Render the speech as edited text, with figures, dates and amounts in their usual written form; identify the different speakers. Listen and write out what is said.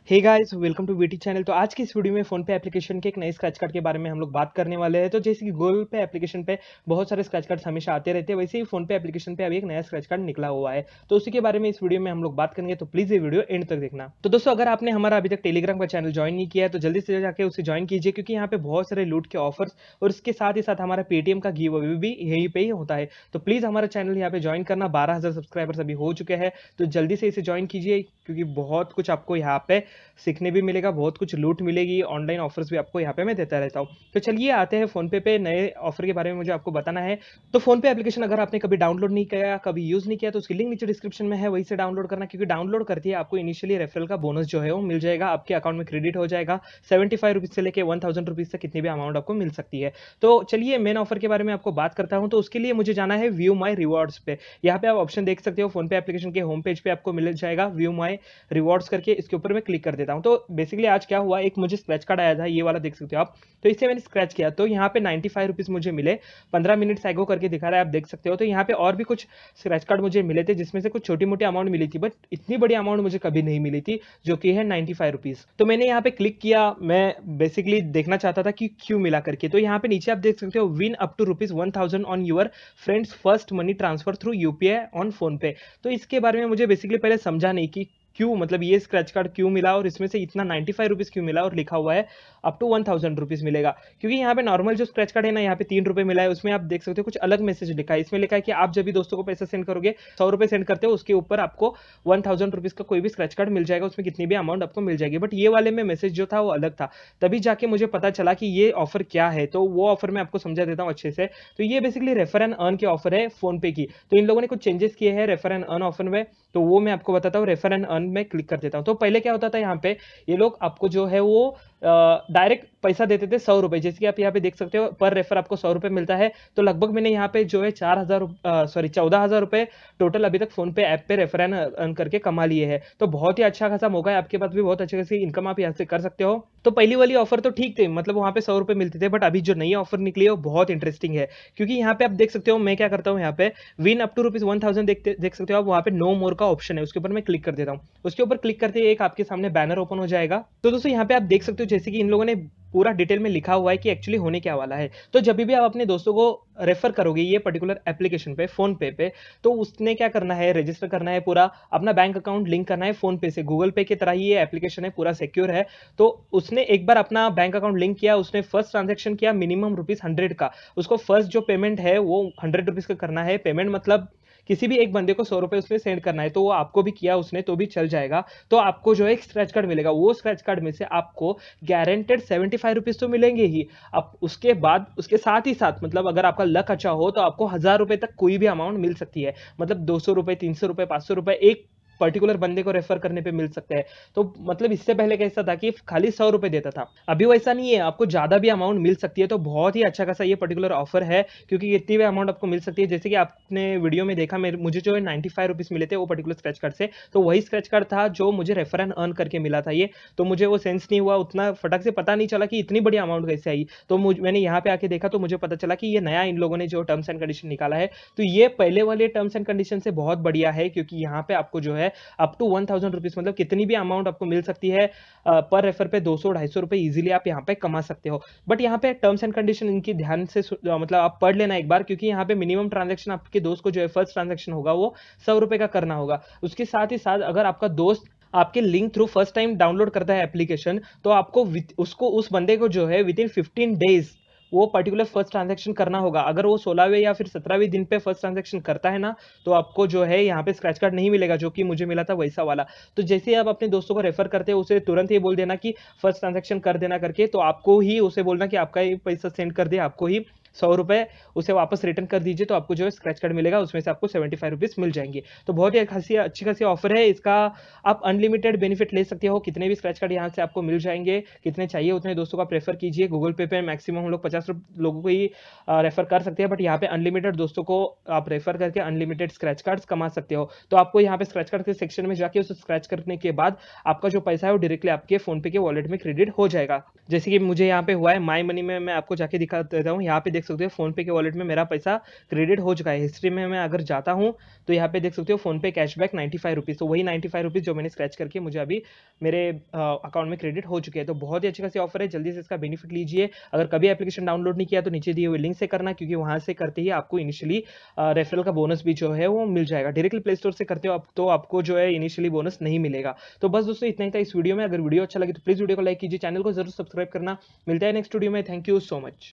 Speaker 1: Hey guys, welcome to VT channel. तो आज की इस वीडियो में फोन पे एप्लीकेशन के एक नए स्क्रैच कार्ड के बारे में हम लोग बात करने वाले हैं। तो जैसे कि गूगल पे एप्लीकेशन पे बहुत सारे स्क्रैच कार्ड हमेशा आते रहते हैं, वैसे ही फोन पे एप्लीकेशन पे अभी एक नया स्क्रैच कार्ड निकला हुआ है। तो उसी के बारे में इस वीडियो में हम लोग बात करेंगे, तो प्लीज ये वीडियो एंड तक देखना। तो दोस्तों, अगर आपने हमारा अभी तक टेलीग्राम का चैनल ज्वाइन नहीं किया है तो जल्दी से जाकर उसे ज्वाइन कीजिए, क्योंकि यहाँ पे बहुत सारे लूट के ऑफर्स और इसके साथ ही साथ हमारा पेटीएम का गिव अवे भी यहीं पे ही होता है। तो प्लीज हमारा चैनल यहाँ पे ज्वाइन करना। 12,000 सब्सक्राइबर्स अभी हो चुके हैं, तो जल्दी से इसे ज्वाइन कीजिए, क्योंकि बहुत कुछ आपको यहाँ पे सीखने भी मिलेगा, बहुत कुछ लूट मिलेगी, ऑनलाइन ऑफर्स भी आपको यहाँ पे मैं देता रहता हूँ। तो चलिए आते हैं फोनपे पे नए ऑफर के बारे में मुझे आपको बताना है। तो फोनपे एप्लीकेशन अगर आपने कभी डाउनलोड नहीं किया, कभी यूज नहीं किया, तो उसकी लिंक नीचे डिस्क्रिप्शन में है, वहीं से डाउनलोड करना, क्योंकि डाउनलोड करती है आपको इनिशियली रेफरल का बोनस जो है वो मिल जाएगा, आपके अकाउंट में क्रेडिट हो जाएगा। 75 रुपीज से लेकर 1000 रुपीज तक कितनी भी अमाउंट आपको मिल सकती है। तो चलिए मेन ऑफर के बारे में आपको बात करता हूँ। तो उसके लिए मुझे जाना है व्यू माई रिवॉर्ड्स पे। यहाँ पे आप ऑप्शन देख सकते हो, फोनपे एप्लीकेशन के होम पेज पे आपको मिल जाएगा व्यू माई रिवॉर्ड्स करके। इसके ऊपर मैं क्लिक कर देता हूँ। तो बेसिकली आज क्या हुआ, एक मुझे स्क्रैच कार्ड आया था, ये वाला देख सकते हो आप। तो इससे मैंने स्क्रैच किया, तो यहाँ पे 95 रुपीज मुझे मिले। 15 मिनट्स एगो करके दिखा रहा है, आप देख सकते हो। तो यहाँ पे और भी कुछ स्क्रैच कार्ड मुझे मिले थे, जिसमें से कुछ छोटी मोटी अमाउंट मिली थी, बट इतनी बड़ी अमाउंट मुझे कभी नहीं मिली थी, जो कि है 95 रुपीज। तो मैंने यहाँ पे क्लिक किया, मैं बेसिकली देखना चाहता था कि क्यों मिला करके। तो यहाँ पे नीचे आप देख सकते हो, win up to ₹1000 on your friends first money transfer through UPI on PhonePe. तो इसके बारे में मुझे बेसिकली पहले समझा नहीं कि क्यों, मतलब ये स्क्रैच कार्ड क्यों मिला और इसमें से इतना 95 रुपीज क्यों मिला और लिखा हुआ है अप टू 1000 रुपीज मिलेगा। क्योंकि यहाँ पे नॉर्मल जो स्क्रैच कार्ड है ना, यहाँ पे 3 रुपए मिला है, उसमें आप देख सकते हो कुछ अलग मैसेज लिखा है। इसमें लिखा है कि आप जब भी दोस्तों को पैसा सेंड करोगे, 100 रुपए सेंड करते हो, उसके ऊपर आपको 1000 रुपीज का कोई भी स्क्रैच कार्ड मिल जाएगा, उसमें कितनी भी अमाउंट आपको मिल जाएगी। बट ये वाले में मैसेज जो था वो अलग था, तभी जाके मुझे पता चला कि ये ऑफर क्या है। तो वो ऑफर मैं आपको समझा देता हूँ अच्छे से। तो ये बेसिकली रेफर एंड अर्न की ऑफर है फोन पे की। तो इन लोगों ने कुछ चेंजेस किए हैं रेफर एंड अर्न ऑफर में, तो वो मैं आपको बताता हूँ। रेफर एंड अर्न में क्लिक कर देता हूँ। तो पहले क्या होता था, यहाँ पे ये लोग आपको जो है वो डायरेक्ट पैसा देते थे 100 रुपए, जैसे कि आप यहाँ पे देख सकते हो, पर रेफर आपको 100 रुपए मिलता है। तो लगभग मैंने यहाँ पे जो है 14,000 रुपए टोटल अभी तक फोन पे ऐप पे रेफर एंड अर्न करके कमा लिए हैं। तो बहुत ही अच्छा खासा मौका है, आपके पास भी बहुत अच्छी खासी इनकम आप यहाँ से कर सकते हो। तो पहली वाली ऑफर तो ठीक थे, मतलब वहां पे 100 रुपए मिलते थे, बट अभी जो नई ऑफर निकली है वो बहुत इंटरेस्टिंग है। क्योंकि यहाँ पे आप देख सकते हो, मैं क्या करता हूँ, यहाँ पे विन अप टू ₹1000 देख सकते हो आप, वहां पे नो मोर का ऑप्शन है, उसके ऊपर मैं क्लिक कर देता हूँ। उसके ऊपर क्लिक करते ही एक आपके सामने बैनर ओपन हो जाएगा। तो दोस्तों यहाँ पे आप देख सकते हो, जैसे कि इन लोगों ने पूरा डिटेल में लिखा हुआ है कि एक्चुअली होने क्या वाला है। तो जब भी आप अपने दोस्तों को रेफर करोगे ये पर्टिकुलर एप्लीकेशन पे, फोन पे, तो उसने क्या करना है, रजिस्टर करना है, पूरा अपना बैंक अकाउंट लिंक करना है फोन पे से। गूगल पे की तरह ही ये एप्लीकेशन है, पूरा सिक्योर है। तो उसने एक बार अपना बैंक अकाउंट लिंक किया, उसने फर्स्ट ट्रांजेक्शन किया मिनिमम ₹100 का। उसको फर्स्ट जो पेमेंट है वो ₹100 का करना है। पेमेंट मतलब किसी भी एक बंदे को 100 रुपए उसने सेंड करना है, तो वो आपको भी किया उसने तो भी चल जाएगा। तो आपको जो है एक स्क्रैच कार्ड मिलेगा, वो स्क्रैच कार्ड में से आपको गारंटेड 75 रुपीज तो मिलेंगे ही। अब उसके बाद उसके साथ ही साथ, मतलब अगर आपका लक अच्छा हो तो आपको 1000 रुपए तक कोई भी अमाउंट मिल सकती है। मतलब 200 रुपए, 300 रुपए, 500 रुपए एक पर्टिकुलर बंदे को रेफर करने पे मिल सकते हैं। तो मतलब इससे पहले कैसा था कि खाली 100 रुपए देता था, अभी वैसा नहीं है, आपको ज्यादा भी अमाउंट मिल सकती है। तो बहुत ही अच्छा खासा ये पर्टिकुलर ऑफर है, क्योंकि इतनी भी अमाउंट आपको मिल सकती है। जैसे कि आपने वीडियो में देखा, मुझे जो है 95 रुपीज मिले थे वो पर्टिकुलर स्क्रैच कार्ड से। तो वही स्क्रैच कार्ड था जो मुझे रेफर एंड अर्न करके मिला था ये। तो मुझे वो सेंस नहीं हुआ, उतना फटक से पता नहीं चला कि इतनी बड़ी अमाउंट कैसे आई। तो मैंने यहाँ पे आके देखा तो मुझे पता चला कि ये नया इन लोगों ने जो टर्म्स एंड कंडीशन निकाला है, तो ये पहले वाले टर्म्स एंड कंडीशन से बहुत बढ़िया है। क्योंकि यहाँ पे आपको जो है अप टू 1000 रुपीज, मतलब कितनी भी अमाउंट आपको मिल सकती है, पर रेफर पे 200-250 रुपए इजीली आप यहाँ पे कमा सकते हो। बट यहाँ पे टर्म्स एंड कंडीशन इनकी ध्यान से मतलब आप पढ़ लेना एक बार, क्योंकि यहाँ पे मिनिमम ट्रांजैक्शन आपके दोस्त को जो है फर्स्ट ट्रांजैक्शन होगा वो 100 रुपए का करना होगा। उसके साथ ही साथ अगर आपका दोस्त आपके link through first time download करता है एप्लीकेशन, तो आपको उसको उस बंदे को जो है विद इन 15 डेज वो पर्टिकुलर फर्स्ट ट्रांजैक्शन करना होगा। अगर वो 16वें या फिर 17वें दिन पे फर्स्ट ट्रांजैक्शन करता है ना, तो आपको जो है यहाँ पे स्क्रैच कार्ड नहीं मिलेगा, जो कि मुझे मिला था वैसा वाला। तो जैसे आप अपने दोस्तों को रेफर करते हो, उसे तुरंत ही बोल देना कि फर्स्ट ट्रांजैक्शन कर देना करके। तो आपको ही उसे बोलना कि आपका ही पैसा सेंड कर दे, आपको ही 100 रुपए उसे वापस रिटर्न कर दीजिए, तो आपको जो है स्क्रैच कार्ड मिलेगा, उसमें से आपको 75 रुपीज मिल जाएंगे। तो बहुत ही अच्छी खासी ऑफर है इसका। आप अनलिमिटेड बेनिफिट ले सकते हो, कितने भी स्क्रैच कार्ड यहाँ से आपको मिल जाएंगे, कितने चाहिए उतने दोस्तों का प्रेफर कीजिए। गूगल पे मैक्सिमम हम लोग 50 लोगों को ही रेफर कर सकते हैं, बट यहाँ पे अनलिमिटेड दोस्तों को आप रेफर करके अनलिमिटेड स्क्रैच कार्ड्स कमा सकते हो। तो आपको यहाँ पे स्क्रैच कार्ड के सेक्शन में जाके उसे स्क्रैच करने के बाद आपका जो पैसा है वो डायरेक्टली आपके फोन पे के वॉलेट में क्रेडिट हो जाएगा। जैसे कि मुझे यहाँ पे हुआ है, माई मनी में मैं आपको जाके दिखा देता हूँ। यहाँ पे देख सकते हो फ़ोनपे के वॉलेट में मेरा पैसा क्रेडिट हो चुका है। हिस्ट्री में मैं अगर जाता हूँ तो यहाँ पे देख सकते हो फ़ोनपे कैशबैक ₹95, तो वही ₹95 जो मैंने स्क्रैच करके मुझे अभी मेरे अकाउंट में क्रेडिट हो चुके हैं। तो बहुत ही अच्छी खासी ऑफर है, जल्दी से इसका बेनिफिट लीजिए। अगर कभी एप्लीकेशन डाउनलोड नहीं किया तो नीचे दिए हुए लिंक से करना, क्योंकि वहाँ से करते ही आपको इनिशियली रेफरल का बोनस भी जो है वो मिल जाएगा। डायरेक्टली प्ले स्टोर से करते हो आप तो आपको जो है इनिशियली बोनस नहीं मिलेगा। तो बस दोस्तों इतना ही था इस वीडियो में। अगर वीडियो अच्छा लगे तो प्लीज़ वीडियो को लाइक कीजिए, चैनल को जरूर सब्सक्राइब करना। मिलता है नेक्स्ट वीडियो में। Thank you so much.